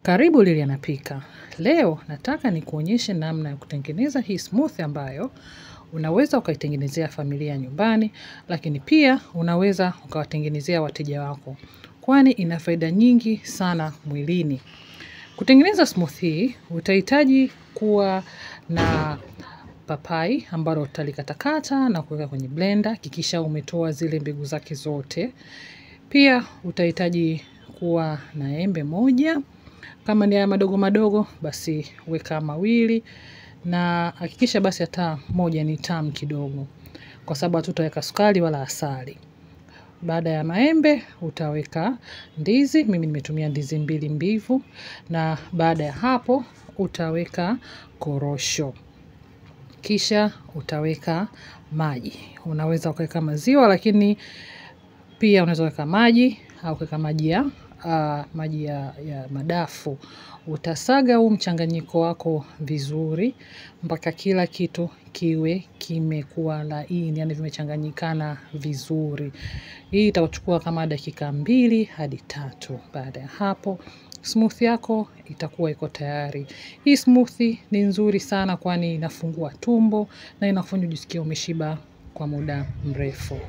Karibu Lilian Napika. Leo nataka nikuonyeshe namna ya kutengeneza hii smoothie ambayo unaweza ukaitengenezea familia nyumbani, lakini pia unaweza ukawatengenezea wateja wako, kwani ina faida nyingi sana mwilini. Kutengeneza smoothie utahitaji kuwa na papai ambalo utalikatakata na kuweka kwenye blender kisha umetoa zile mbegu zake zote. Pia utahitaji kuwa na embe moja. Kama ni haya madogo madogo basi weka mawili, na hakikisha basi hata moja ni tamu kidogo, kwa sababu hatutaweka sukari wala asali. Baada ya maembe utaweka ndizi, mimi nimetumia ndizi 2 mbivu, na baada ya hapo utaweka korosho. Kisha utaweka maji. Unaweza kuweka maziwa, lakini pia unaweza kuweka maji au kuweka maji ya madafu. Utasaga huu mchanganyiko wako vizuri mpaka kila kitu kiwe kimekuwa laini, yani vimechanganyikana vizuri. Hii itachukua kama dakika 2 hadi 3. Baada ya hapo smoothie yako itakuwa iko tayari. Hii smoothie ni nzuri sana kwani inafungua tumbo na inafanya ujisikie umeshiba kwa muda mrefu.